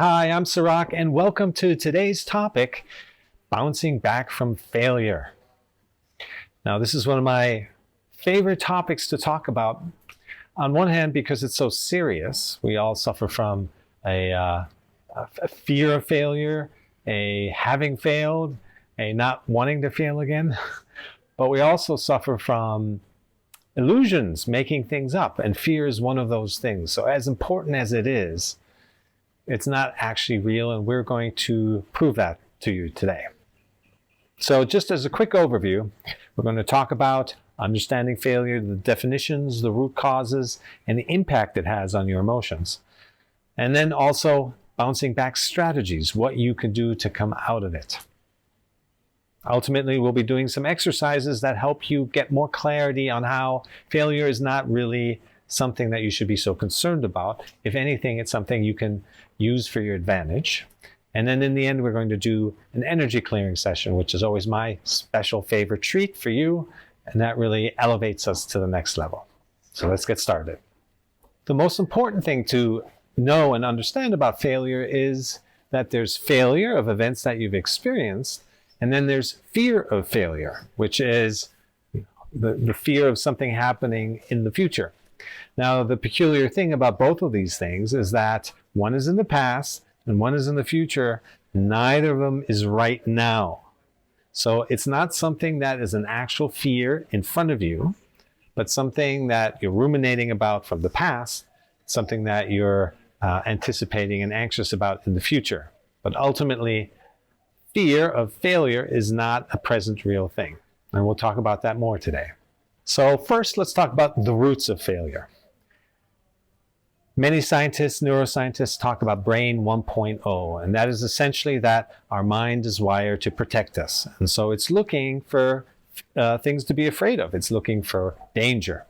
Hi, I'm Sirach, and welcome to today's topic, bouncing back from failure. Now, this is one of my favorite topics to talk about. On one hand, because it's so serious. We all suffer from a fear of failure, a having failed, a not wanting to fail again. But we also suffer from illusions, making things up, and fear is one of those things. So as important as it is, it's not actually real, and we're going to prove that to you today. So just as a quick overview, we're going to talk about understanding failure, the definitions, the root causes, and the impact it has on your emotions. And then also bouncing back strategies, what you can do to come out of it. Ultimately, we'll be doing some exercises that help you get more clarity on how failure is not really something that you should be so concerned about. If anything, it's something you can use for your advantage. And then in the end, we're going to do an energy clearing session, which is always my special favorite treat for you. And that really elevates us to the next level. So let's get started. The most important thing to know and understand about failure is that there's failure of events that you've experienced, and then there's fear of failure, which is the fear of something happening in the future. Now, the peculiar thing about both of these things is that one is in the past and one is in the future. Neither of them is right now. So it's not something that is an actual fear in front of you, but something that you're ruminating about from the past, something that you're anticipating and anxious about in the future. But ultimately, fear of failure is not a present real thing. And we'll talk about that more today. So first, let's talk about the roots of failure. Many scientists, neuroscientists, talk about brain 1.0, and that is essentially that our mind is wired to protect us. And so it's looking for things to be afraid of. It's looking for danger.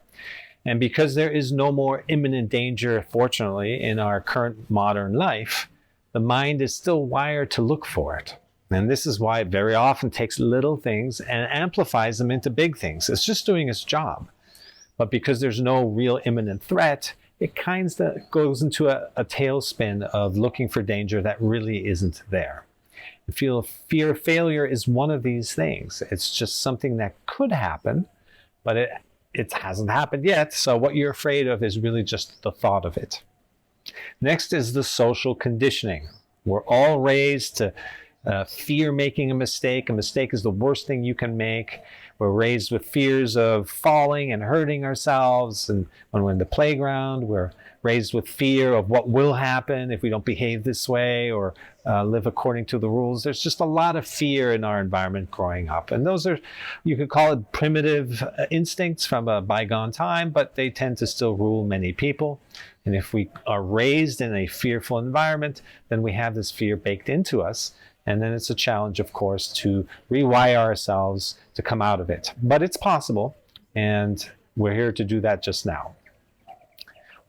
And because there is no more imminent danger, fortunately, in our current modern life, the mind is still wired to look for it. And this is why it very often takes little things and amplifies them into big things. It's just doing its job. But because there's no real imminent threat, it kind of goes into a tailspin of looking for danger that really isn't there. Fear of failure is one of these things. It's just something that could happen, but it hasn't happened yet. So what you're afraid of is really just the thought of it. Next is the social conditioning. We're all raised to fear making a mistake. A mistake is the worst thing you can make. We're raised with fears of falling and hurting ourselves. And when we're in the playground, we're raised with fear of what will happen if we don't behave this way or live according to the rules. There's just a lot of fear in our environment growing up. And those are, you could call it primitive instincts from a bygone time, but they tend to still rule many people. And if we are raised in a fearful environment, then we have this fear baked into us. And then it's a challenge, of course, to rewire ourselves to come out of it. But it's possible, and we're here to do that just now.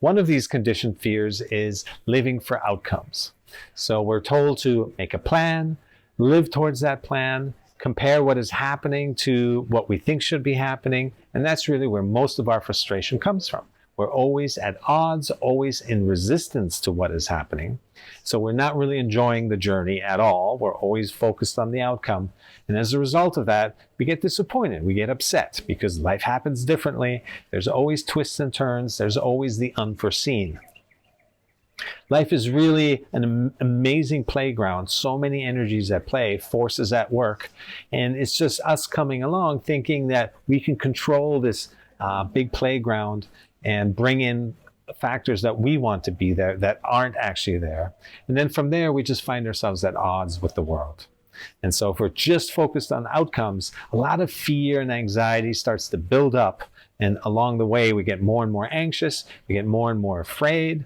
One of these conditioned fears is living for outcomes. So we're told to make a plan, live towards that plan, compare what is happening to what we think should be happening, and that's really where most of our frustration comes from. We're always at odds, always in resistance to what is happening. So we're not really enjoying the journey at all. We're always focused on the outcome. And as a result of that, we get disappointed. We get upset because life happens differently. There's always twists and turns. There's always the unforeseen. Life is really an amazing playground. So many energies at play, forces at work. And it's just us coming along thinking that we can control this big playground and bring in factors that we want to be there that aren't actually there. And then from there, we just find ourselves at odds with the world. And so if we're just focused on outcomes, a lot of fear and anxiety starts to build up. And along the way, we get more and more anxious. We get more and more afraid.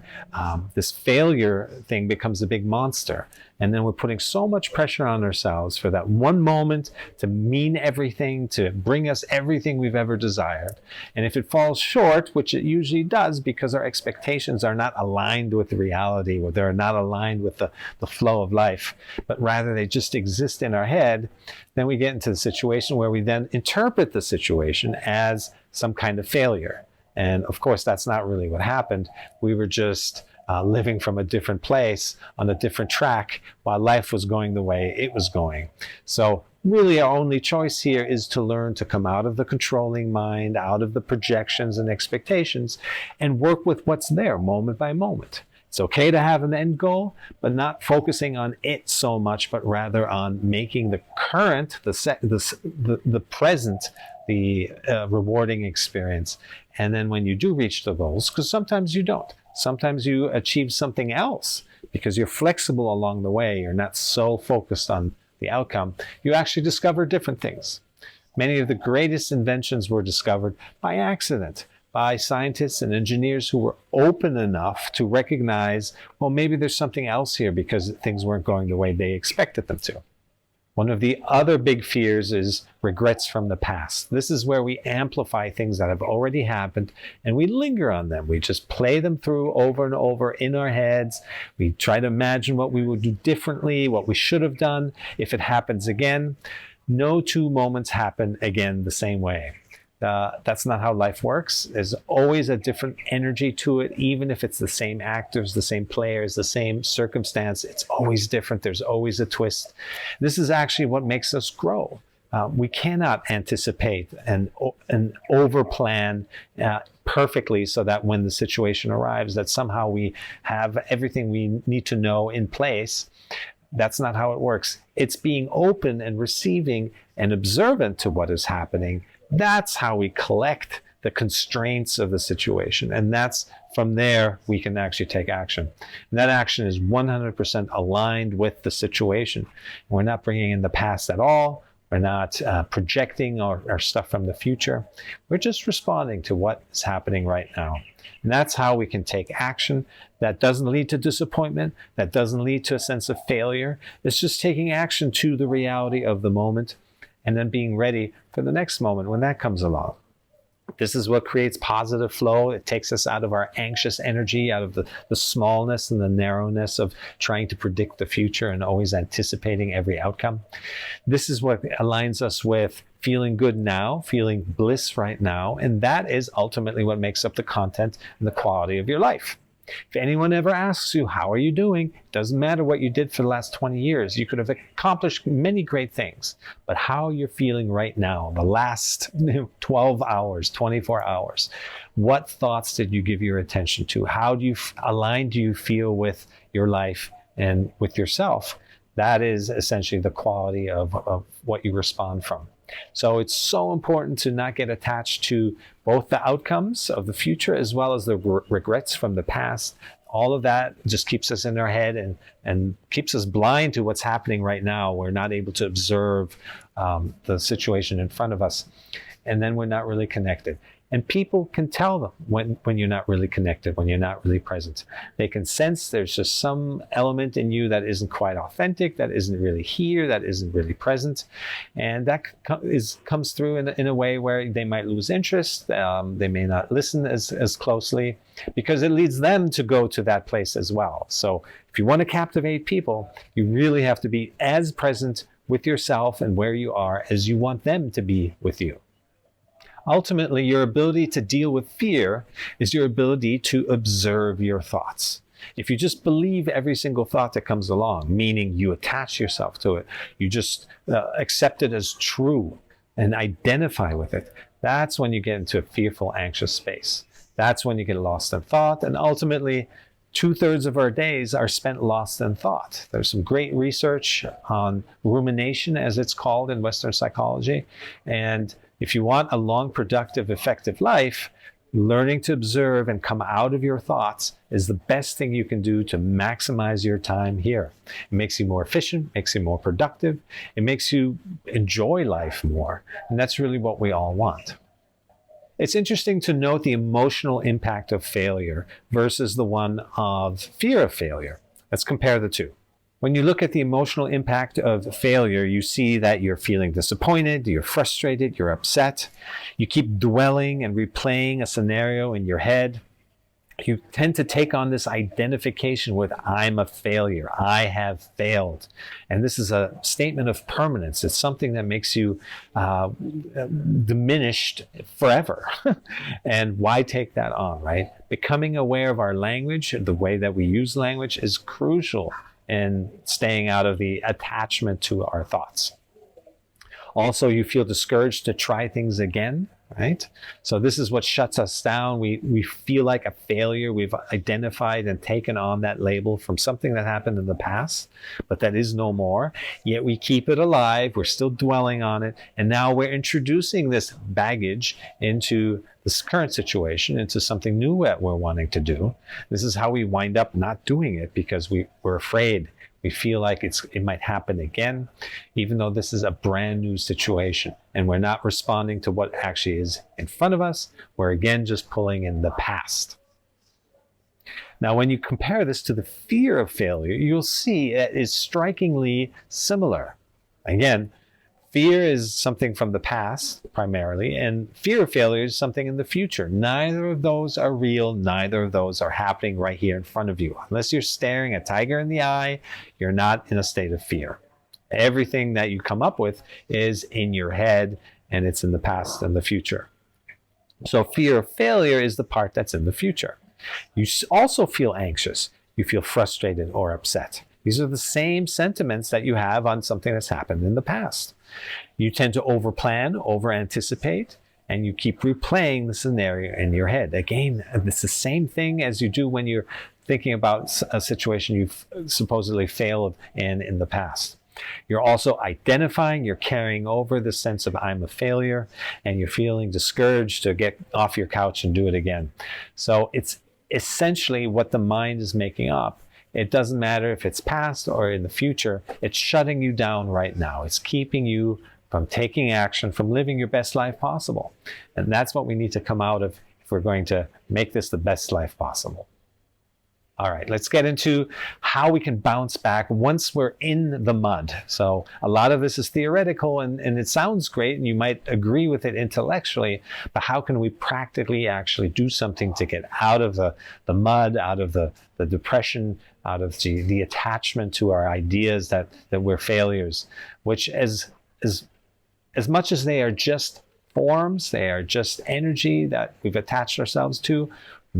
This failure thing becomes a big monster. And then we're putting so much pressure on ourselves for that one moment to mean everything, to bring us everything we've ever desired. And if it falls short, which it usually does because our expectations are not aligned with reality, or they're not aligned with the flow of life, but rather they just exist in our head, then we get into the situation where we then interpret the situation as some kind of failure. And of course, that's not really what happened. We were just living from a different place on a different track while life was going the way it was going. So really our only choice here is to learn to come out of the controlling mind, out of the projections and expectations, and work with what's there moment by moment. It's okay to have an end goal, but not focusing on it so much, but rather on making the current, the present, the rewarding experience. And then when you do reach the goals, because sometimes you don't, sometimes you achieve something else because you're flexible along the way, you're not so focused on the outcome, you actually discover different things. Many of the greatest inventions were discovered by accident, by scientists and engineers who were open enough to recognize, well, maybe there's something else here because things weren't going the way they expected them to. One of the other big fears is regrets from the past. This is where we amplify things that have already happened and we linger on them. We just play them through over and over in our heads. We try to imagine what we would do differently, what we should have done if it happens again. No two moments happen again the same way. That's not how life works. There's always a different energy to it, even if it's the same actors, the same players, the same circumstance. It's always different. There's always a twist. This is actually what makes us grow. We cannot anticipate and overplan perfectly so that when the situation arrives, that somehow we have everything we need to know in place. That's not how it works. It's being open and receiving and observant to what is happening. That's how we collect the constraints of the situation. And that's from there we can actually take action. And that action is 100% aligned with the situation. We're not bringing in the past at all. We're not projecting our stuff from the future. We're just responding to what is happening right now. And that's how we can take action that doesn't lead to disappointment, that doesn't lead to a sense of failure. It's just taking action to the reality of the moment and then being ready for the next moment when that comes along. This is what creates positive flow. It takes us out of our anxious energy, out of the smallness and the narrowness of trying to predict the future and always anticipating every outcome. This is what aligns us with feeling good now, feeling bliss right now, and that is ultimately what makes up the content and the quality of your life. If anyone ever asks you, how are you doing? It doesn't matter what you did for the last 20 years. You could have accomplished many great things, but how you're feeling right now, the last 12 hours, 24 hours, what thoughts did you give your attention to? How aligned do you feel with your life and with yourself? That is essentially the quality of what you respond from. So it's so important to not get attached to both the outcomes of the future as well as the regrets from the past. All of that just keeps us in our head and keeps us blind to what's happening right now. We're not able to observe the situation in front of us. And then we're not really connected. And people can tell them when you're not really connected, when you're not really present. They can sense there's just some element in you that isn't quite authentic, that isn't really here, that isn't really present. And that comes through in a way where they might lose interest. They may not listen as closely because it leads them to go to that place as well. So if you want to captivate people, you really have to be as present with yourself and where you are as you want them to be with you. Ultimately, your ability to deal with fear is your ability to observe your thoughts. If you just believe every single thought that comes along, meaning you attach yourself to it, you just accept it as true and identify with it, that's when you get into a fearful, anxious space. That's when you get lost in thought, and ultimately, 2/3 of our days are spent lost in thought. There's some great research on rumination, as it's called in Western psychology, and if you want a long, productive, effective life, learning to observe and come out of your thoughts is the best thing you can do to maximize your time here. It makes you more efficient, makes you more productive, it makes you enjoy life more. And that's really what we all want. It's interesting to note the emotional impact of failure versus the one of fear of failure. Let's compare the two. When you look at the emotional impact of failure, you see that you're feeling disappointed, you're frustrated, you're upset. You keep dwelling and replaying a scenario in your head. you tend to take on this identification with I'm a failure, I have failed. And this is a statement of permanence. It's something that makes you diminished forever. And why take that on, right? Becoming aware of our language, the way that we use language, is crucial in staying out of the attachment to our thoughts. Also, you feel discouraged to try things again, right? So this is what shuts us down. We feel like a failure. We've identified and taken on that label from something that happened in the past, but that is no more. Yet we keep it alive. We're still dwelling on it. And now we're introducing this baggage into this current situation, into something new that we're wanting to do. This is how we wind up not doing it, because we're afraid. We feel like it might happen again, even though this is a brand new situation and we're not responding to what actually is in front of us. We're again just pulling in the past. Now, when you compare this to the fear of failure, you'll see it is strikingly similar. Again, fear is something from the past primarily, and fear of failure is something in the future. Neither of those are real. Neither of those are happening right here in front of you. Unless you're staring a tiger in the eye, you're not in a state of fear. Everything that you come up with is in your head, and it's in the past and the future. So fear of failure is the part that's in the future. You also feel anxious. You feel frustrated or upset. These are the same sentiments that you have on something that's happened in the past. You tend to overplan, over-anticipate, and you keep replaying the scenario in your head. Again, it's the same thing as you do when you're thinking about a situation you've supposedly failed in the past. You're also identifying, you're carrying over the sense of I'm a failure, and you're feeling discouraged to get off your couch and do it again. So it's essentially what the mind is making up. It doesn't matter if it's past or in the future. It's shutting you down right now. It's keeping you from taking action, from living your best life possible. And that's what we need to come out of if we're going to make this the best life possible. All right, let's get into how we can bounce back once we're in the mud. So a lot of this is theoretical and it sounds great and you might agree with it intellectually, but how can we practically actually do something to get out of the mud, out of the depression, out of the attachment to our ideas that we're failures, which as much as they are just forms, they are just energy that we've attached ourselves to.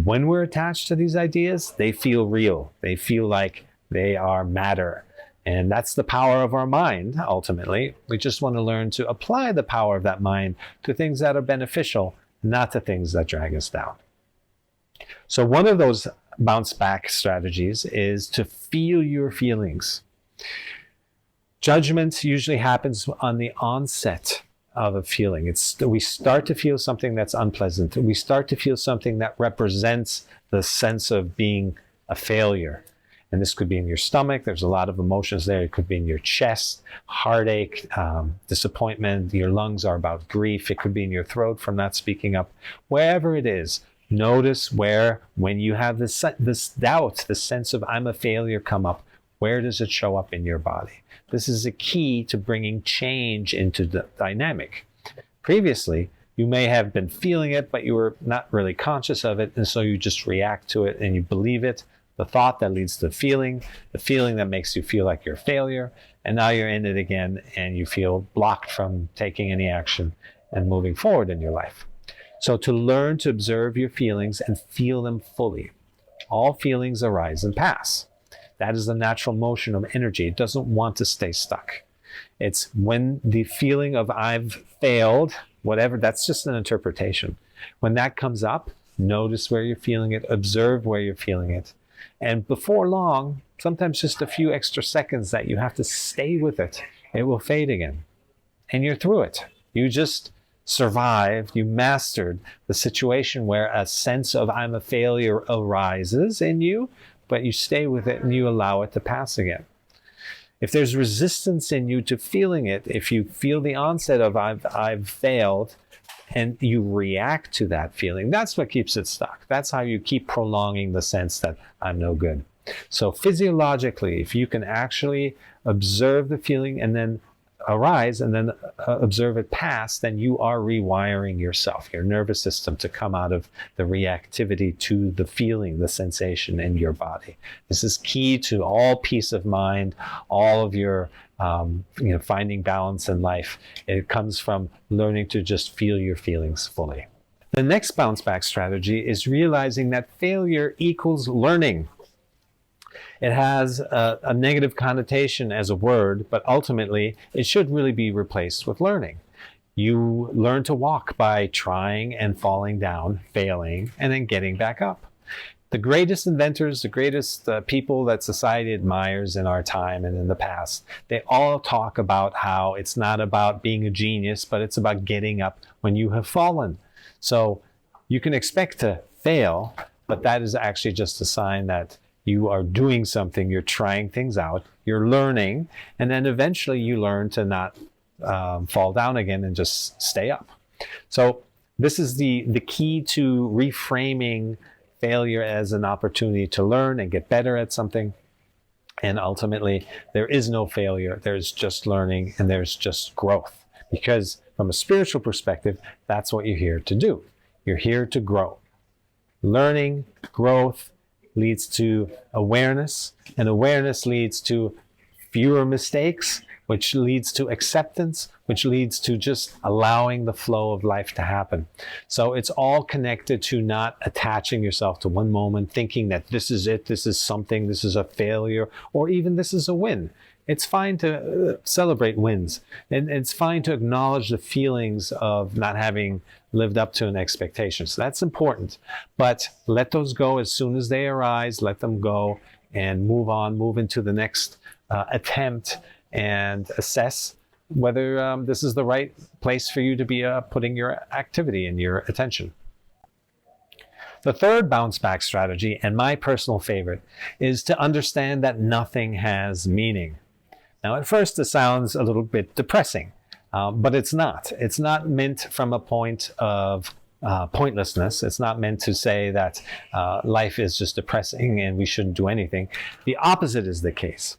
When we're attached to these ideas, they feel real. They feel like they are matter. And that's the power of our mind, ultimately. We just want to learn to apply the power of that mind to things that are beneficial, not to things that drag us down. So one of those bounce back strategies is to feel your feelings. Judgment usually happens on the onset of a feeling. We start to feel something that's unpleasant. We start to feel something that represents the sense of being a failure. And this could be in your stomach. There's a lot of emotions there. It could be in your chest, heartache, disappointment. Your lungs are about grief. It could be in your throat from not speaking up. Wherever it is, notice where, when you have this doubt, this sense of I'm a failure come up, where does it show up in your body? This is a key to bringing change into the dynamic. Previously, you may have been feeling it, but you were not really conscious of it, and so you just react to it and you believe it. The thought that leads to the feeling that makes you feel like you're a failure, and now you're in it again and you feel blocked from taking any action and moving forward in your life. So to learn to observe your feelings and feel them fully. All feelings arise and pass. That is the natural motion of energy. It doesn't want to stay stuck. It's when the feeling of I've failed, whatever, that's just an interpretation. When that comes up, notice where you're feeling it, observe where you're feeling it. And before long, sometimes just a few extra seconds that you have to stay with it, it will fade again. And you're through it. You just survived, you mastered the situation where a sense of I'm a failure arises in you, but you stay with it and you allow it to pass again. If there's resistance in you to feeling it, if you feel the onset of I've failed and you react to that feeling, that's what keeps it stuck. That's how you keep prolonging the sense that I'm no good. So physiologically, if you can actually observe the feeling and then arise and then observe it pass, then you are rewiring yourself, your nervous system, to come out of the reactivity to the feeling, the sensation in your body. This is key to all peace of mind, all of your finding balance in life. It comes from learning to just feel your feelings fully. The next bounce back strategy is realizing that failure equals learning. It has a negative connotation as a word, but ultimately it should really be replaced with learning. You learn to walk by trying and falling down, failing, and then getting back up. The greatest inventors, the greatest people that society admires in our time and in the past, they all talk about how it's not about being a genius, but it's about getting up when you have fallen. So you can expect to fail, but that is actually just a sign that you are doing something, you're trying things out, you're learning, and then eventually you learn to not fall down again and just stay up. So this is the key to reframing failure as an opportunity to learn and get better at something. And ultimately, there is no failure, there's just learning and there's just growth. Because from a spiritual perspective, that's what you're here to do. You're here to grow. Learning, growth, leads to awareness, and awareness leads to fewer mistakes, which leads to acceptance, which leads to just allowing the flow of life to happen. So it's all connected to not attaching yourself to one moment, thinking that this is it, this is something, this is a failure, or even this is a win. It's fine to celebrate wins, and it's fine to acknowledge the feelings of not having lived up to an expectation. So that's important, but let those go as soon as they arise, let them go and move on, move into the next attempt and assess whether this is the right place for you to be putting your activity and your attention. The third bounce back strategy, and my personal favorite, is to understand that nothing has meaning. Now, at first, it sounds a little bit depressing, but it's not. It's not meant from a point of pointlessness. It's not meant to say that life is just depressing and we shouldn't do anything. The opposite is the case.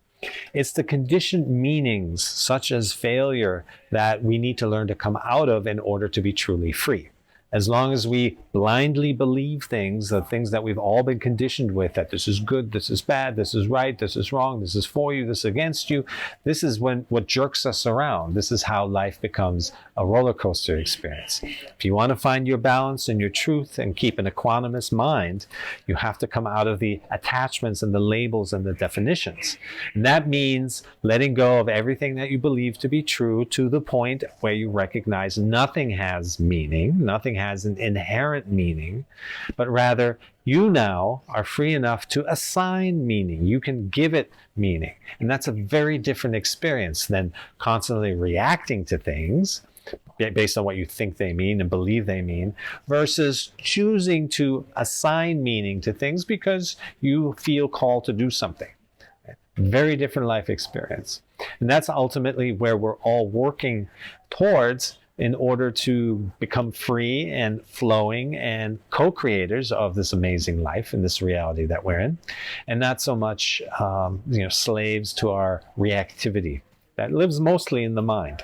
It's the conditioned meanings, such as failure, that we need to learn to come out of in order to be truly free. As long as we blindly believe things, the things that we've all been conditioned with, that this is good, this is bad, this is right, this is wrong, this is for you, this is against you, this is what jerks us around. This is how life becomes a roller coaster experience. If you want to find your balance and your truth and keep an equanimous mind, you have to come out of the attachments and the labels and the definitions. And that means letting go of everything that you believe to be true to the point where you recognize nothing has meaning, nothing has an inherent meaning, but rather you now are free enough to assign meaning. You can give it meaning. And that's a very different experience than constantly reacting to things based on what you think they mean and believe they mean, versus choosing to assign meaning to things because you feel called to do something. Very different life experience. And that's ultimately where we're all working towards in order to become free and flowing and co-creators of this amazing life and this reality that we're in, and not so much slaves to our reactivity that lives mostly in the mind.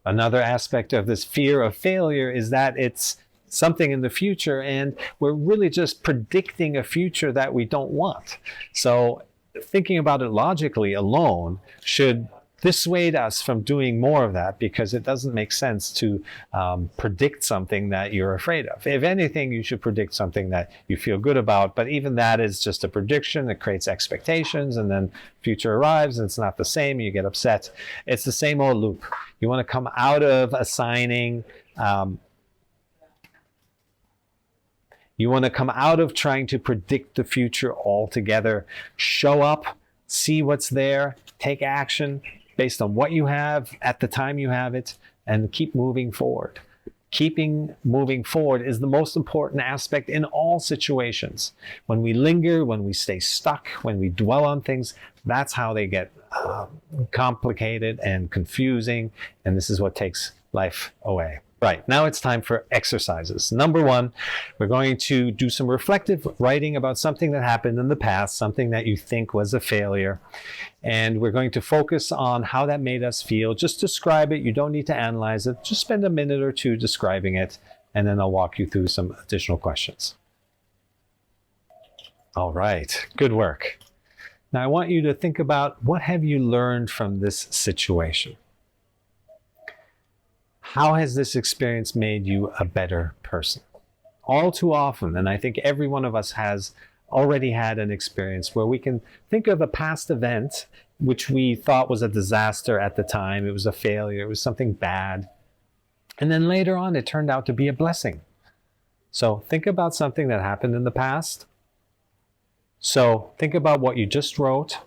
Another aspect of this fear of failure is that it's something in the future, and we're really just predicting a future that we don't want. So thinking about it logically alone should dissuade us from doing more of that, because it doesn't make sense to predict something that you're afraid of. If anything, you should predict something that you feel good about, but even that is just a prediction. It creates expectations, and then future arrives and it's not the same, you get upset. It's the same old loop. You want to come out of assigning, you want to come out of trying to predict the future altogether. Show up, see what's there, take action based on what you have at the time you have it, and keep moving forward. Keeping moving forward is the most important aspect in all situations. When we linger, when we stay stuck, when we dwell on things, that's how they get complicated and confusing, and this is what takes life away. Right, now it's time for exercises. Number one, we're going to do some reflective writing about something that happened in the past, something that you think was a failure. And we're going to focus on how that made us feel. Just describe it. You don't need to analyze it. Just spend a minute or two describing it, and then I'll walk you through some additional questions. All right, good work. Now I want you to think about, what have you learned from this situation? How has this experience made you a better person? All too often, and I think every one of us has already had an experience where we can think of a past event which we thought was a disaster at the time, it was a failure, it was something bad, and then later on it turned out to be a blessing. So think about something that happened in the past. So think about what you just wrote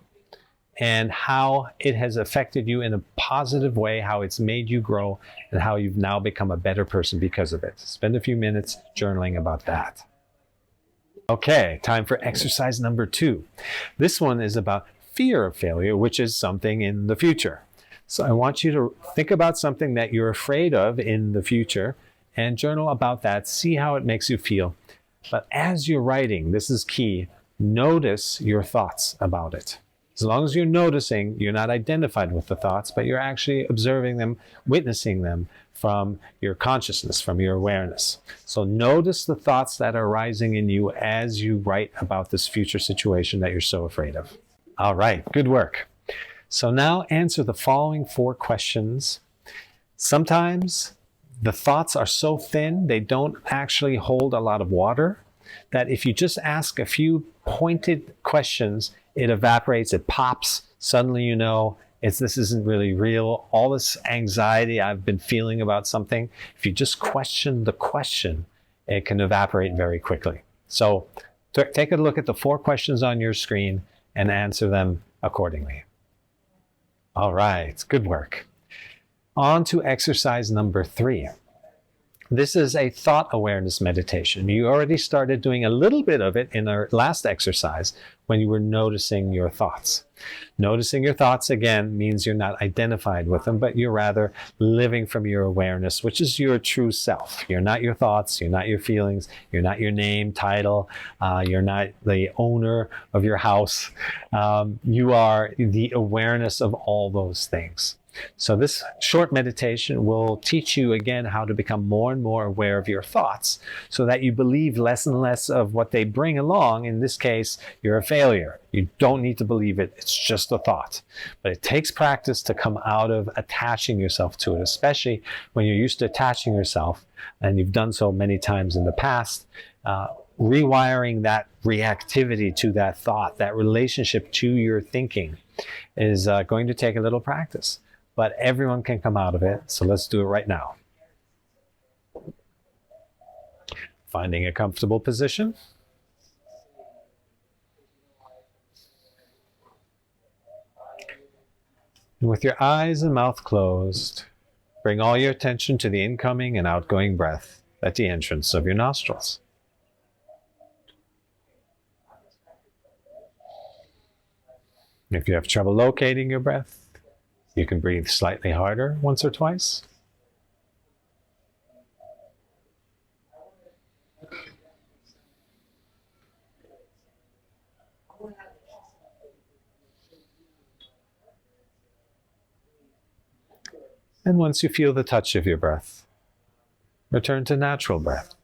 and how it has affected you in a positive way, how it's made you grow, and how you've now become a better person because of it. Spend a few minutes journaling about that. Okay, time for exercise number 2. This one is about fear of failure, which is something in the future. So I want you to think about something that you're afraid of in the future and journal about that. See how it makes you feel. But as you're writing, this is key, notice your thoughts about it. As long as you're noticing, you're not identified with the thoughts, but you're actually observing them, witnessing them from your consciousness, from your awareness. So notice the thoughts that are rising in you as you write about this future situation that you're so afraid of. All right, good work. So now answer the following 4 questions. Sometimes the thoughts are so thin, they don't actually hold a lot of water, that if you just ask a few pointed questions, it evaporates, it pops. Suddenly you know this isn't really real. All this anxiety I've been feeling about something, if you just question the question, it can evaporate very quickly. So take a look at the 4 questions on your screen and answer them accordingly. All right, good work. On to exercise number 3. This is a thought awareness meditation. You already started doing a little bit of it in our last exercise when you were noticing your thoughts. Noticing your thoughts, again, means you're not identified with them, but you're rather living from your awareness, which is your true self. You're not your thoughts, you're not your feelings, you're not your name, title, you're not the owner of your house. You are the awareness of all those things. So this short meditation will teach you again how to become more and more aware of your thoughts so that you believe less and less of what they bring along. In this case, you're a failure. You don't need to believe it. It's just a thought. But it takes practice to come out of attaching yourself to it, especially when you're used to attaching yourself and you've done so many times in the past. Rewiring that reactivity to that thought, that relationship to your thinking is going to take a little practice. But everyone can come out of it, so let's do it right now. Finding a comfortable position. And with your eyes and mouth closed, bring all your attention to the incoming and outgoing breath at the entrance of your nostrils. If you have trouble locating your breath, you can breathe slightly harder once or twice. And once you feel the touch of your breath, return to natural breath,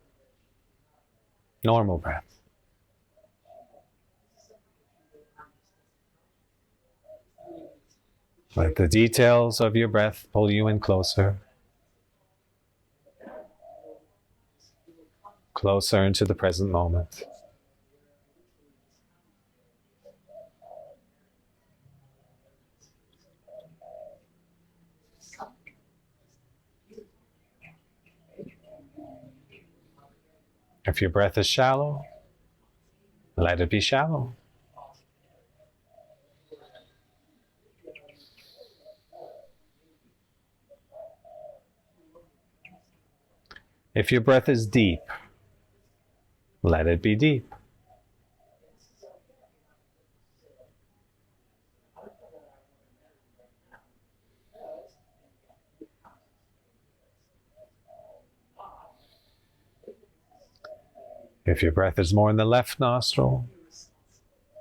normal breath. Let the details of your breath pull you in closer. Closer into the present moment. If your breath is shallow, let it be shallow. If your breath is deep, let it be deep. If your breath is more in the left nostril,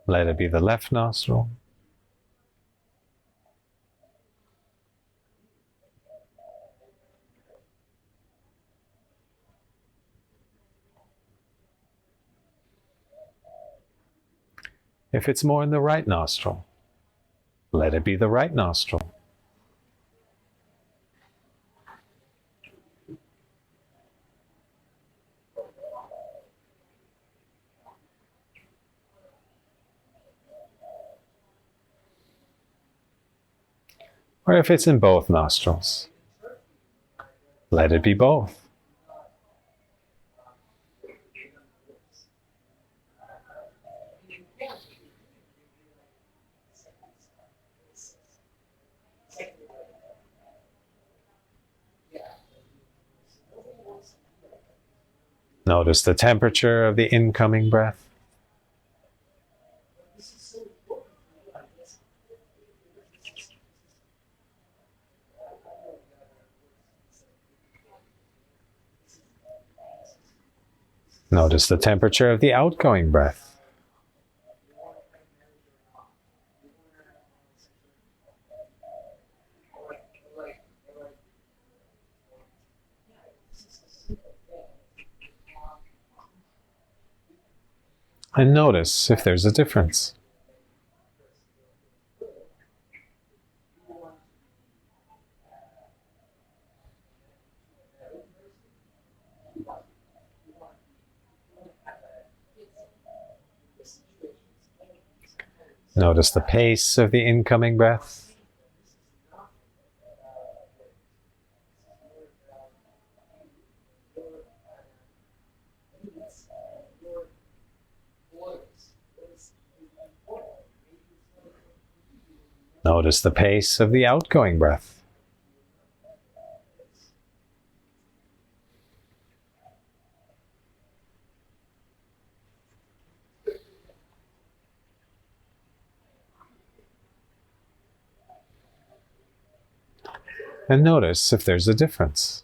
let it be the left nostril. If it's more in the right nostril, let it be the right nostril. Or if it's in both nostrils, let it be both. Notice the temperature of the incoming breath. Notice the temperature of the outgoing breath. And notice if there's a difference. Notice the pace of the incoming breath. Notice the pace of the outgoing breath. And notice if there's a difference.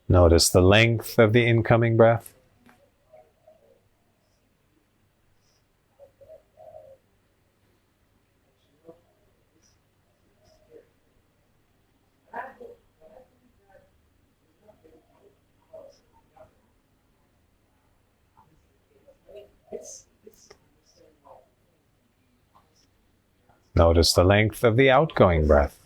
Notice the length of the incoming breath. Notice the length of the outgoing breath.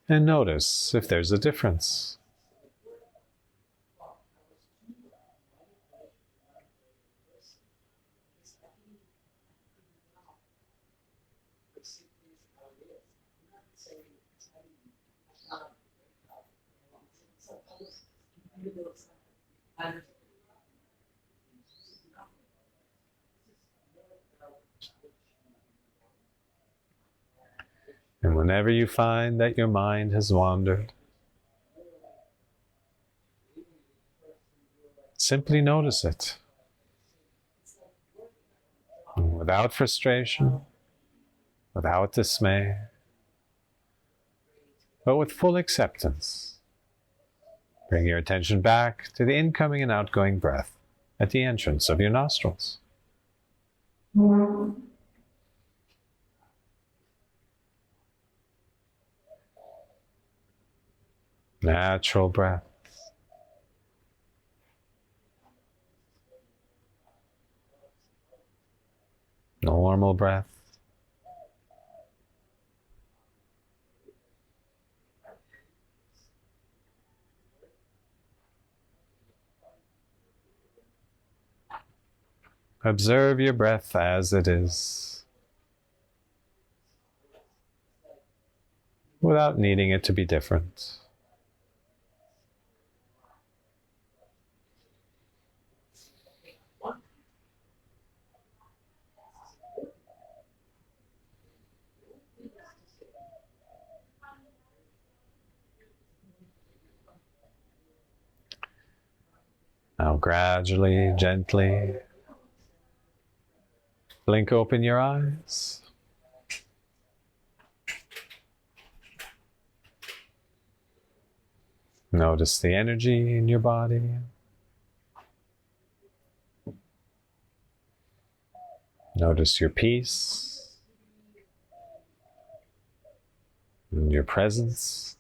And notice if there's a difference. And whenever you find that your mind has wandered, simply notice it. Without frustration, without dismay, but with full acceptance. Bring your attention back to the incoming and outgoing breath at the entrance of your nostrils. Natural breath. Normal breath. Observe your breath as it is. without needing it to be different. Now gradually, gently, blink open your eyes. Notice the energy in your body. Notice your peace and your presence.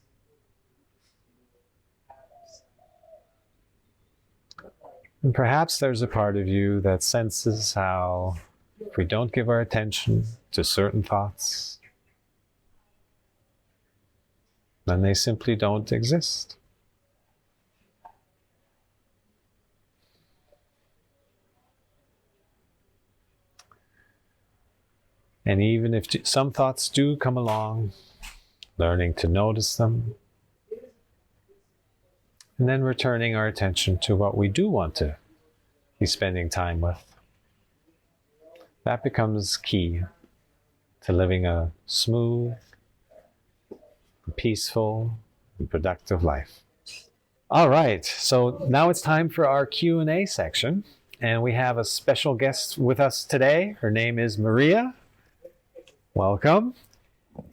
And perhaps there's a part of you that senses how if we don't give our attention to certain thoughts, then they simply don't exist. And even if some thoughts do come along, learning to notice them, and then returning our attention to what we do want to be spending time with. That becomes key to living a smooth, peaceful, and productive life. All right, so now it's time for our Q&A section. And we have a special guest with us today. Her name is Maria. Welcome.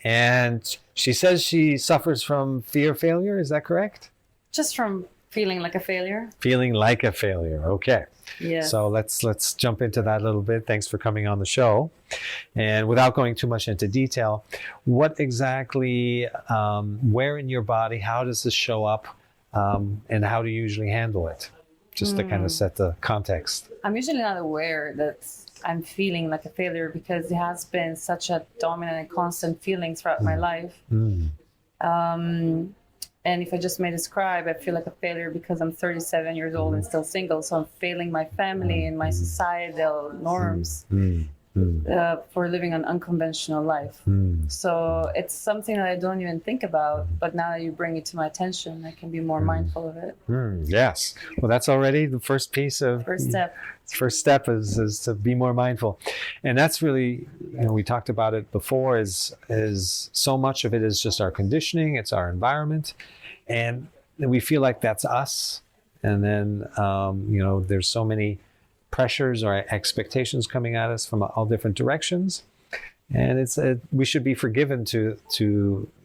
And she says she suffers from fear of failure. Is that correct? Just from feeling like a failure. Feeling like a failure. Okay. Yeah. So let's jump into that a little bit. Thanks for coming on the show. And without going too much into detail, what exactly, where in your body, how does this show up, and how do you usually handle it? Just to kind of set the context. I'm usually not aware that I'm feeling like a failure because it has been such a dominant and constant feeling throughout my life. And if I just may describe, I feel like a failure because I'm 37 years old and still single. So I'm failing my family and my societal norms for living an unconventional life. So it's something that I don't even think about. But now that you bring it to my attention, I can be more mindful of it. Yes. Well, that's already the first piece of... First step. First step is to be more mindful. And that's really, we talked about it before, is so much of it is just our conditioning, it's our environment. And we feel like that's us. And then, there's so many pressures or expectations coming at us from all different directions. And we should be forgiven to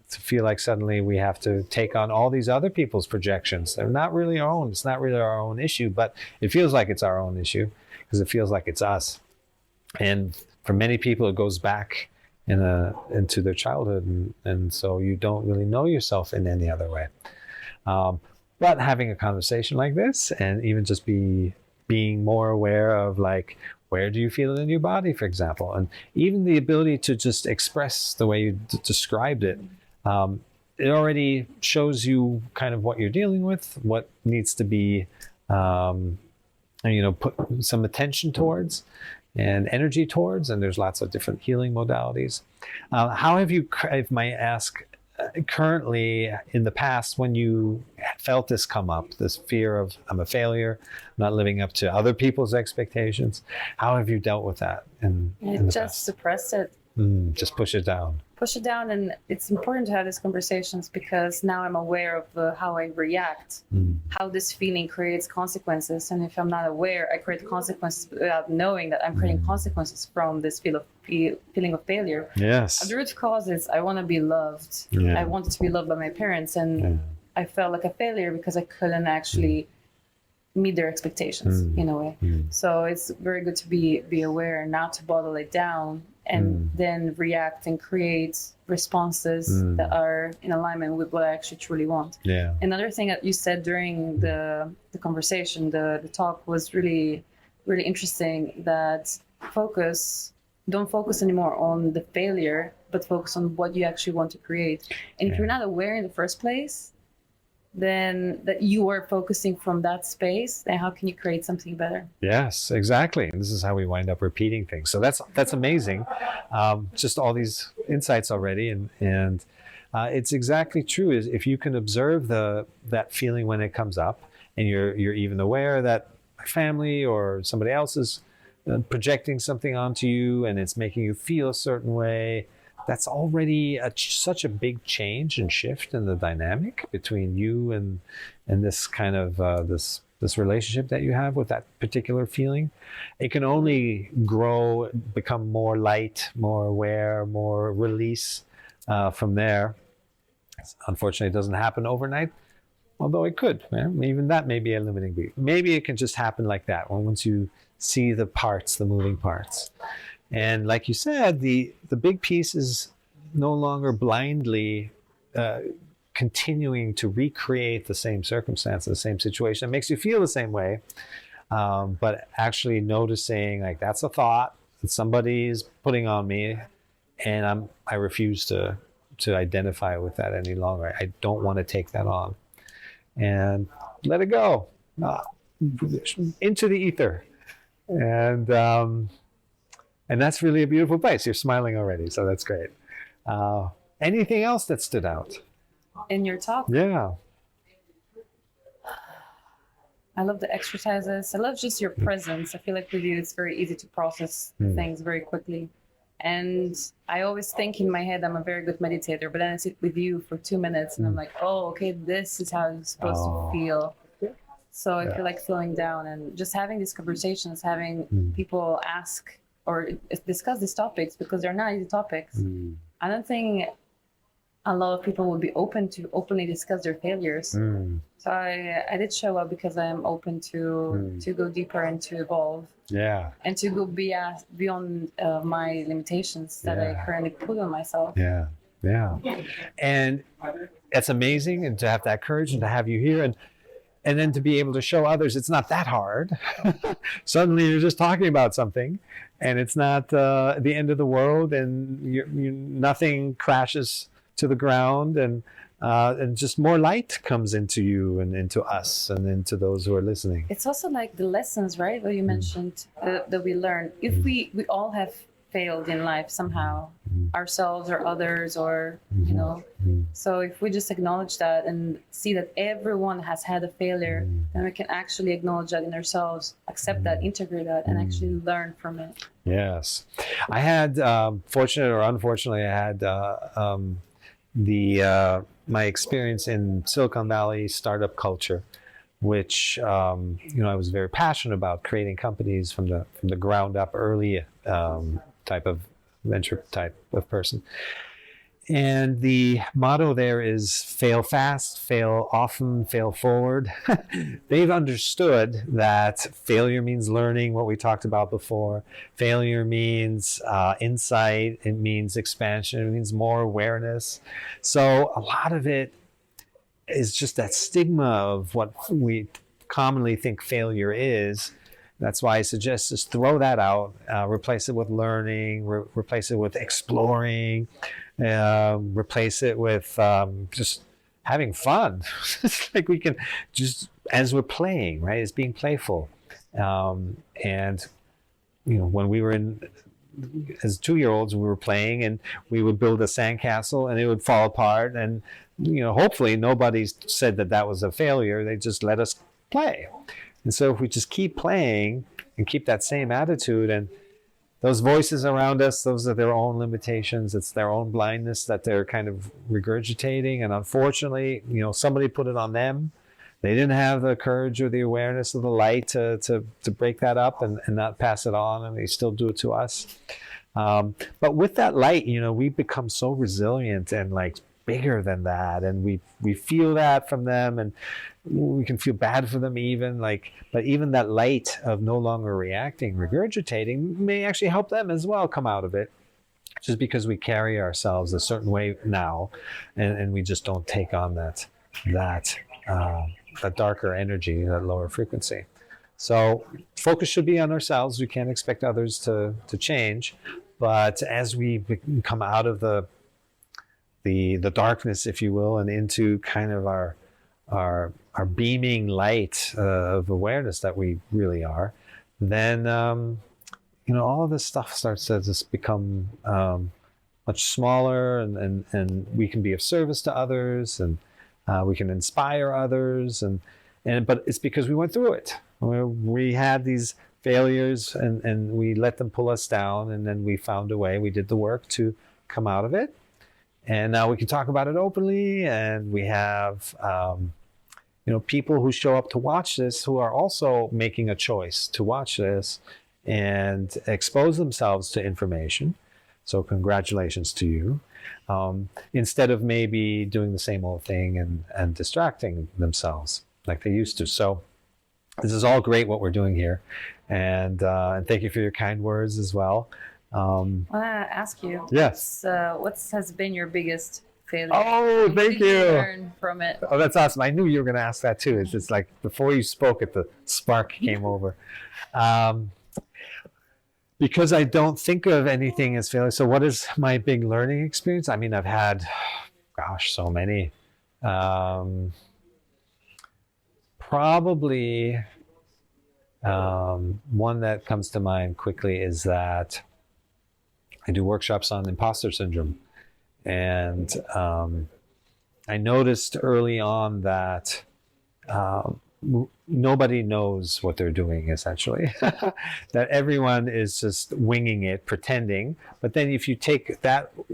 feel like suddenly we have to take on all these other people's projections. They're not really our own. It's not really our own issue, but it feels like it's our own issue because it feels like it's us. And for many people, it goes back into their childhood. And so you don't really know yourself in any other way. But having a conversation like this and even just being more aware of like, where do you feel it in your body, for example? And even the ability to just express the way you described it, it already shows you kind of what you're dealing with, what needs to be, put some attention towards and energy towards. And there's lots of different healing modalities. How have you, if I may ask, currently in the past, when you felt this come up, this fear of I'm a failure, not living up to other people's expectations, how have you dealt with that? Just suppress it. Just push it down. Push it down, and it's important to have these conversations because now I'm aware of how I react, how this feeling creates consequences, and if I'm not aware, I create consequences without knowing that I'm creating consequences from this feeling of failure. Yes. The root cause is I want to be loved. Yeah. I wanted to be loved by my parents, and I felt like a failure because I couldn't actually meet their expectations in a way. So it's very good to be aware and not to bottle it down and then react and create responses that are in alignment with what I actually truly want. Yeah. Another thing that you said during the conversation, the talk was really, really interesting, that don't focus anymore on the failure, but focus on what you actually want to create. And if you're not aware in the first place, then that you are focusing from that space, then how can you create something better? Yes, exactly. And this is how we wind up repeating things. So that's amazing. Just all these insights already. And it's exactly true. Is if you can observe that feeling when it comes up, and you're even aware that family or somebody else is projecting something onto you, and it's making you feel a certain way. That's already such a big change and shift in the dynamic between you and this kind of this relationship that you have with that particular feeling. It can only grow, become more light, more aware, more release from there. Unfortunately, it doesn't happen overnight, although it could. Even that may be a limiting belief. Maybe it can just happen like that once you see the parts, the moving parts. And like you said, the big piece is no longer blindly continuing to recreate the same circumstance, the same situation. It makes you feel the same way, but actually noticing, like, that's a thought that somebody's putting on me, and I refuse to identify with that any longer. I don't want to take that on, and let it go into the ether, and that's really a beautiful place. You're smiling already, so that's great. Anything else that stood out in your talk? Yeah. I love the exercises. I love just your presence. I feel like with you, it's very easy to process things very quickly. And I always think in my head, I'm a very good meditator, but then I sit with you for 2 minutes and I'm like, oh, okay, this is how I'm supposed to feel. So I feel like slowing down and just having these conversations, having people ask or discuss these topics, because they're not easy topics. I don't think a lot of people would be open to openly discuss their failures. So I did show up because I'm open to go deeper and to evolve. Yeah. And to go beyond my limitations that I currently put on myself. Yeah. Yeah. And it's amazing, and to have that courage and to have you here, and then to be able to show others it's not that hard. Suddenly you're just talking about something, and it's not the end of the world, and nothing crashes to the ground, and just more light comes into you and into us and into those who are listening. It's also like the lessons, right? What you mentioned that we learn. If we all have failed in life somehow, ourselves or others, or you know. So if we just acknowledge that and see that everyone has had a failure, then we can actually acknowledge that in ourselves, accept that, integrate that, and actually learn from it. Yes. I had, fortunately or unfortunately, I had my experience in Silicon Valley startup culture, which I was very passionate about, creating companies from the ground up, early type of venture type of person. And the motto there is fail fast, fail often, fail forward. They've understood that failure means learning, what we talked about before. Failure means insight. It means expansion. It means more awareness. So a lot of it is just that stigma of what we commonly think failure is. That's why I suggest just throw that out, replace it with learning, replace it with exploring, replace it with just having fun. It's like we can just, as we're playing, right? It's being playful. And, when we were as 2-year-olds, we were playing, and we would build a sandcastle and it would fall apart. And, hopefully nobody said that was a failure. They just let us play. And so if we just keep playing and keep that same attitude, and those voices around us, those are their own limitations. It's their own blindness that they're kind of regurgitating. And unfortunately, somebody put it on them. They didn't have the courage or the awareness of the light to break that up and not pass it on. And they still do it to us. But with that light, we become so resilient and like bigger than that. And we feel that from them, and we can feel bad for them but even that light of no longer reacting, regurgitating, may actually help them as well come out of it, just because we carry ourselves a certain way now, and we just don't take on that darker energy, that lower frequency. So focus should be on ourselves. We can't expect others to change, but as we come out of the darkness, if you will, and into kind of our beaming light of awareness that we really are, then all of this stuff starts to just become a much smaller, and we can be of service to others, and we can inspire others, but it's because we went through it. We had these failures, and we let them pull us down, and then we found a way. We did the work to come out of it, and now we can talk about it openly, and we have people who show up to watch this who are also making a choice to watch this and expose themselves to information. So congratulations to you. Instead of maybe doing the same old thing and distracting themselves like they used to. So this is all great what we're doing here. And thank you for your kind words as well. I want to ask you. Yes. What has been your biggest failure? Oh, thank you. Learn from it. Oh, that's awesome. I knew you were going to ask that too. It's just like before you spoke it, the spark came over. Because I don't think of anything as failure. So what is my big learning experience? I mean, I've had, so many. Probably one that comes to mind quickly is that I do workshops on imposter syndrome. And I noticed early on that nobody knows what they're doing, essentially. That everyone is just winging it, pretending. But then if you take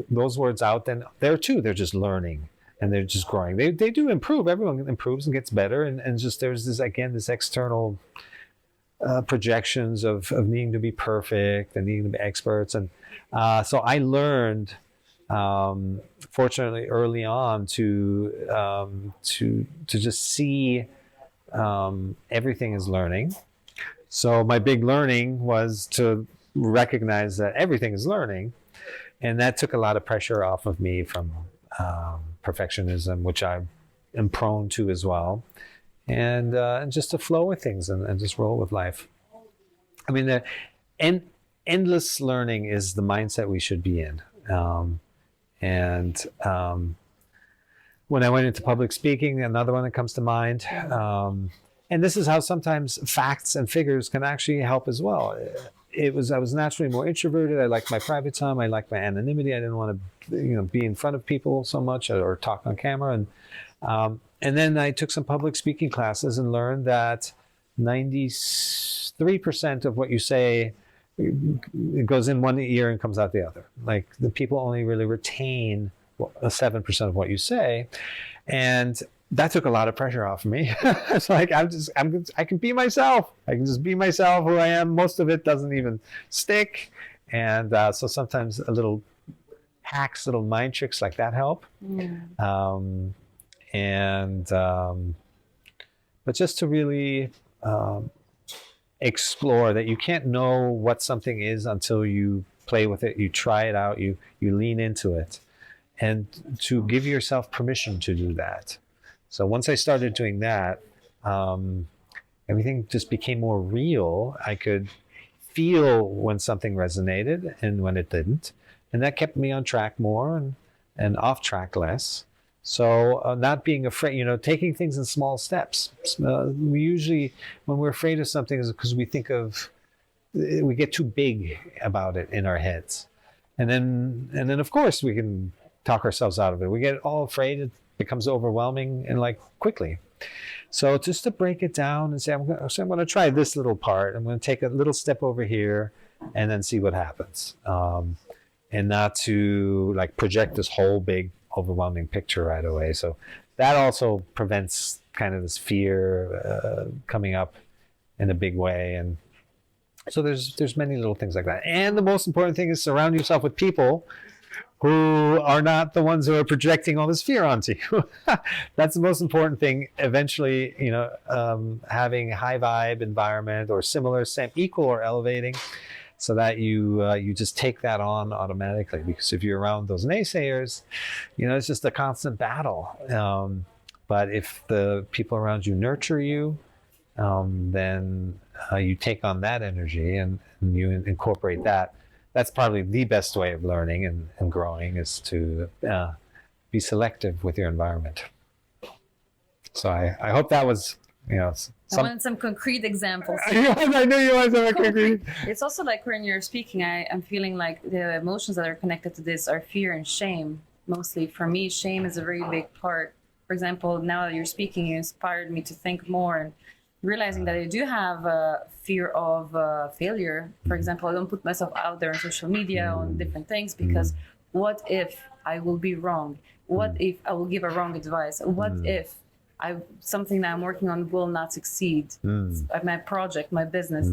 those words out, then they're just learning and they're just growing. They do improve. Everyone improves and gets better. And just there's this external projections of needing to be perfect and needing to be experts. And so I learned, fortunately, early on to just see everything is learning. So my big learning was to recognize that everything is learning, and that took a lot of pressure off of me from perfectionism, which I am prone to as well, and just to flow with things and just roll with life. I mean, endless learning is the mindset we should be in. When I went into public speaking, another one that comes to mind, and this is how sometimes facts and figures can actually help as well. I was naturally more introverted. I liked my private time. I liked my anonymity. I didn't want to, be in front of people so much or talk on camera. And then I took some public speaking classes and learned that 93% of what you say, it goes in one ear and comes out the other. Like the people only really retain 7% of what you say, and that took a lot of pressure off of me. It's like I can be myself. I can just be myself, who I am. Most of it doesn't even stick, and so sometimes a little hacks, little mind tricks like that help. But just to really explore that you can't know what something is until you play with it, you try it out, you lean into it, and to give yourself permission to do that. So once I started doing that, everything just became more real. I could feel when something resonated and when it didn't, and that kept me on track more and off track less. So not being afraid, taking things in small steps. We usually, when we're afraid of something, is because we get too big about it in our heads. And then of course we can talk ourselves out of it. We get all afraid, it becomes overwhelming and quickly. So just to break it down and say, I'm going to try this little part. I'm going to take a little step over here and then see what happens. And not to project this whole big overwhelming picture right away. So that also prevents kind of this fear coming up in a big way. And so there's many little things like that. And the most important thing is surround yourself with people who are not the ones who are projecting all this fear onto you. That's the most important thing. Eventually, having a high vibe environment or similar, same, equal or elevating, so that you just take that on automatically. Because if you're around those naysayers, it's just a constant battle. But if the people around you nurture you, then you take on that energy and you incorporate that. That's probably the best way of learning and growing, is to be selective with your environment. So I hope that was you know, I wanted some concrete examples. I knew you wanted some concrete. It's also like when you're speaking, I'm feeling like the emotions that are connected to this are fear and shame. Mostly for me, shame is a very big part. For example, now that you're speaking, you inspired me to think more and realizing that I do have a fear of failure. For example, I don't put myself out there on social media on different things because what if I will be wrong? What if I will give a wrong advice? What if something that I'm working on will not succeed? My project, my business.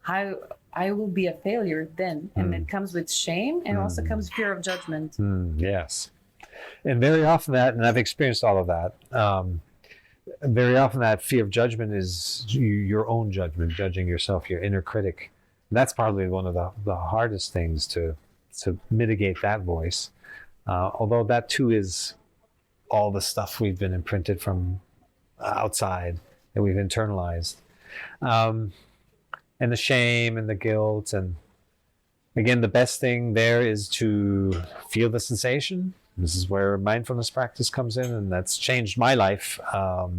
I will be a failure then. And it comes with shame and also comes fear of judgment. Yes. And very often and I've experienced all of that, very often that fear of judgment is your own judgment, judging yourself, your inner critic. That's probably one of the hardest things to mitigate that voice. Although that too is all the stuff we've been imprinted from outside that we've internalized. And the shame and the guilt. And again, the best thing there is to feel the sensation. This is where mindfulness practice comes in, and that's changed my life. I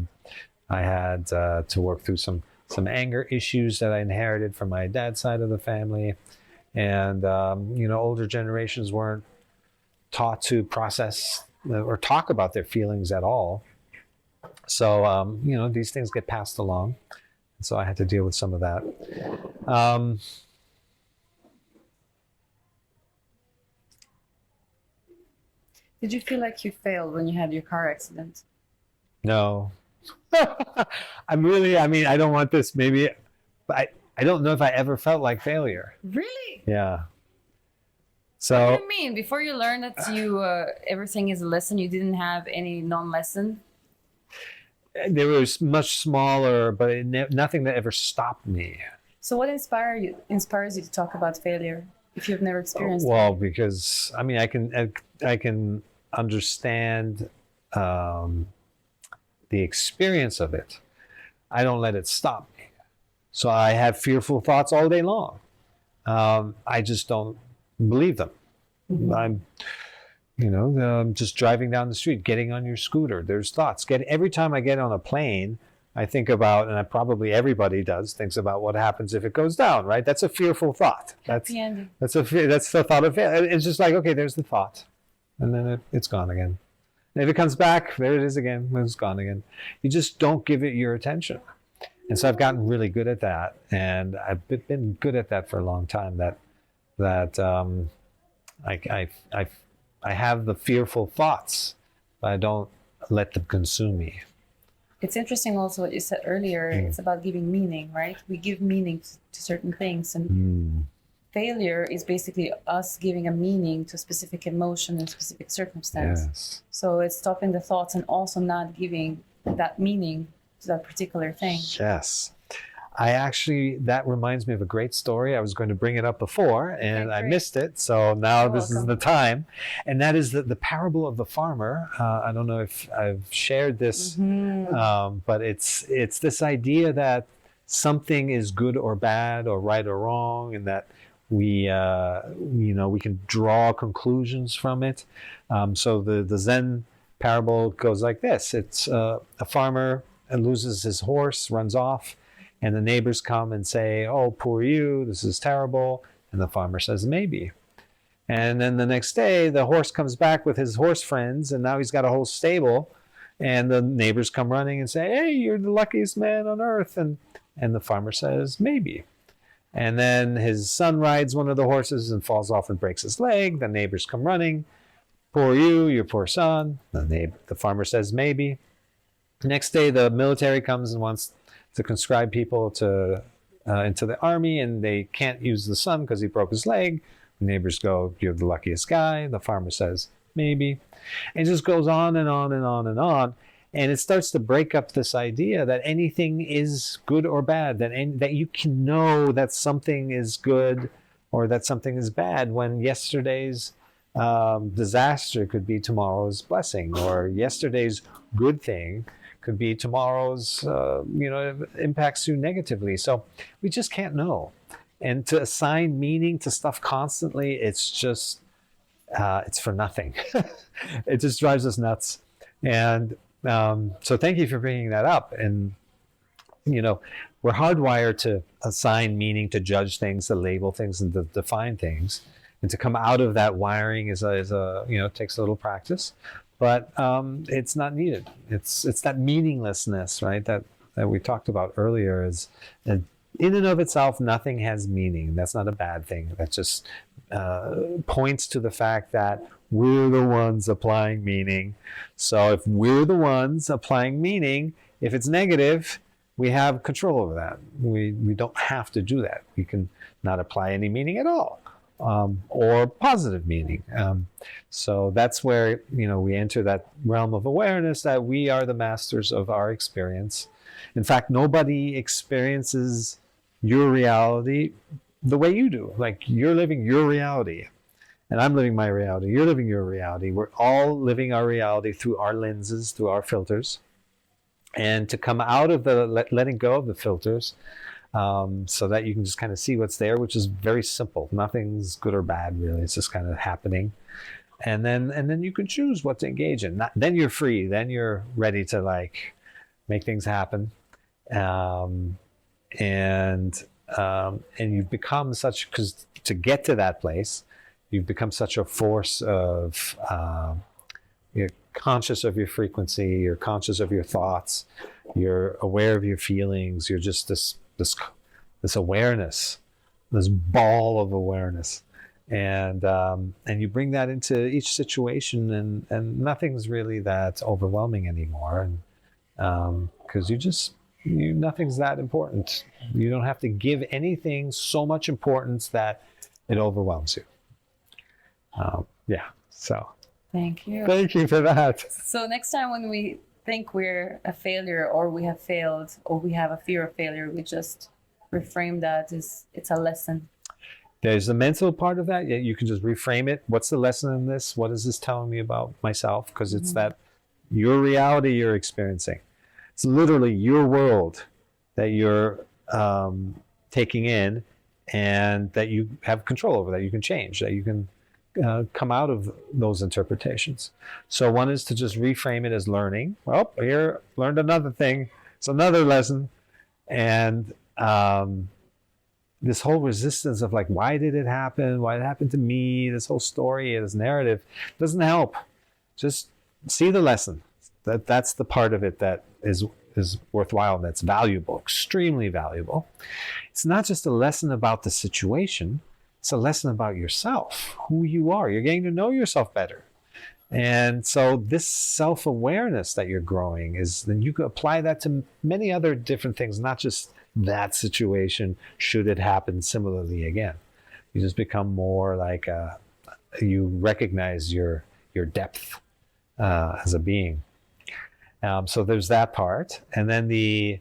had to work through some anger issues that I inherited from my dad's side of the family. And, older generations weren't taught to process or talk about their feelings at all. So, these things get passed along. So I had to deal with some of that. Did you feel like you failed when you had your car accident? No. I don't want this, maybe, I don't know if I ever felt like failure. Really? Yeah. So. What do you mean? Before you learned that everything is a lesson, you didn't have any non-lesson? They were much smaller, but nothing that ever stopped me. So what inspires you to talk about failure if you've never experienced it? Because I can understand the experience of it. I don't let it stop me. So I have fearful thoughts all day long. I just don't believe them. I'm just driving down the street, getting on your scooter. There's thoughts. Every time I get on a plane, I think about, and probably everybody thinks about what happens if it goes down, right? That's a fearful thought. That's the thought of failure. It's just like, okay, there's the thought, and then it's gone again. And if it comes back, there it is again. It's gone again. You just don't give it your attention. And so I've gotten really good at that, and I've been good at that for a long time. I have the fearful thoughts, but I don't let them consume me. It's interesting also what you said earlier. It's about giving meaning, right? We give meaning to certain things, and failure is basically us giving a meaning to a specific emotion and specific circumstance. Yes. So it's stopping the thoughts and also not giving that meaning to that particular thing. Yes. That reminds me of a great story. I was going to bring it up before, and I missed it. So now this is the time. And that is the parable of the farmer. I don't know if I've shared this, but it's this idea that something is good or bad or right or wrong, and that we can draw conclusions from it. So the Zen parable goes like this. It's a farmer loses his horse, runs off. And the neighbors come and say, "Oh, poor you, this is terrible." And the farmer says, "Maybe." And then the next day, the horse comes back with his horse friends, and now he's got a whole stable. And the neighbors come running and say, "Hey, you're the luckiest man on earth." And the farmer says, "Maybe." And then his son rides one of the horses and falls off and breaks his leg. The neighbors come running. "Poor you, your poor son." The farmer says, "Maybe." Next day, the military comes and wants to conscribe people into the army, and they can't use the son because he broke his leg. The neighbors go, "You're the luckiest guy." The farmer says, "Maybe." And it just goes on and on and on and on. And it starts to break up this idea that anything is good or bad, that you can know that something is good or that something is bad, when yesterday's disaster could be tomorrow's blessing, or yesterday's good thing could be tomorrow's, impacts you negatively. So we just can't know. And to assign meaning to stuff constantly, it's just, it's for nothing. It just drives us nuts. And so thank you for bringing that up. And we're hardwired to assign meaning, to judge things, to label things, and to define things. And to come out of that wiring is takes a little practice, but it's not needed. It's that meaninglessness, right? That we talked about earlier is, in and of itself, nothing has meaning. That's not a bad thing. That just points to the fact that we're the ones applying meaning. So if we're the ones applying meaning, if it's negative, we have control over that. We don't have to do that. We can not apply any meaning at all, or positive meaning. So that's where we enter that realm of awareness that we are the masters of our experience. In fact, nobody experiences your reality the way you do. Like, you're living your reality, and I'm living my reality. You're living your reality. We're all living our reality through our lenses, through our filters. And to come out of the letting go of the filters, so that you can just kind of see what's there, which is very simple. Nothing's good or bad, really. It's just kind of happening. And then you can choose what to engage in. Then you're free. Then you're ready to make things happen. And you've become such, because to get to that place, you've become such a force of, you're conscious of your frequency, you're conscious of your thoughts, you're aware of your feelings, you're just this awareness, this ball of awareness. And you bring that into each situation, and nothing's really that overwhelming anymore. And because nothing's that important. You don't have to give anything so much importance that it overwhelms you. So Thank you. Thank you for that. So next time when we think we're a failure, or we have failed, or we have a fear of failure, we just reframe that as it's a lesson. There's the mental part of that. Yeah, you can just reframe it. What's the lesson in this? What is this telling me about myself? Because it's that your reality you're experiencing. It's literally your world that you're taking in, and that you have control over, that you can change, that you can come out of those interpretations. So one is to just reframe it as learning. Well, here, learned another thing. It's another lesson. And this whole resistance of why did it happen? Why did it happen to me? This whole story, this narrative doesn't help. Just see the lesson. That's the part of it that is worthwhile, that's valuable, extremely valuable. It's not just a lesson about the situation. It's a lesson about yourself, who you are. You're getting to know yourself better. And so this self-awareness that you're growing then you can apply that to many other different things, not just that situation, should it happen similarly again. You just become more you recognize your depth as a being. So there's that part. And then the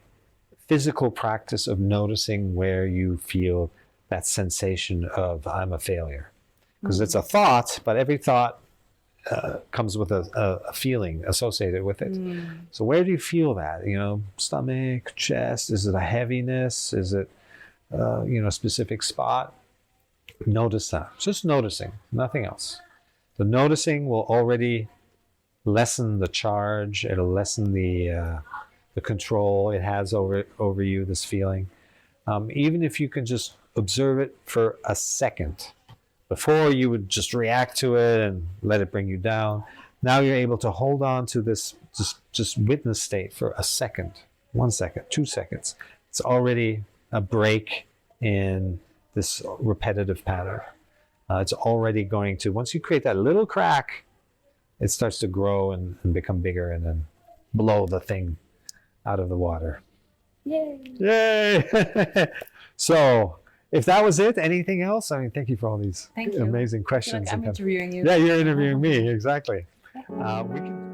physical practice of noticing where you feel that sensation of I'm a failure. Because it's a thought, but every thought comes with a feeling associated with it. So where do you feel that? Stomach, chest? Is it a heaviness? Is it a specific spot? Notice that. Just noticing, nothing else. The noticing will already lessen the charge. It'll lessen the control it has over you, this feeling. Even if you can just observe it for a second. Before, you would just react to it and let it bring you down. Now you're able to hold on to this just witness state for a second, 1 second, 2 seconds. It's already a break in this repetitive pattern. It's already going to, once you create that little crack, it starts to grow and become bigger, and then blow the thing out of the water. Yay! Yay! So, if that was it, anything else? Thank you for all these amazing questions. I'm interviewing you. Yeah, you're interviewing me, exactly. We can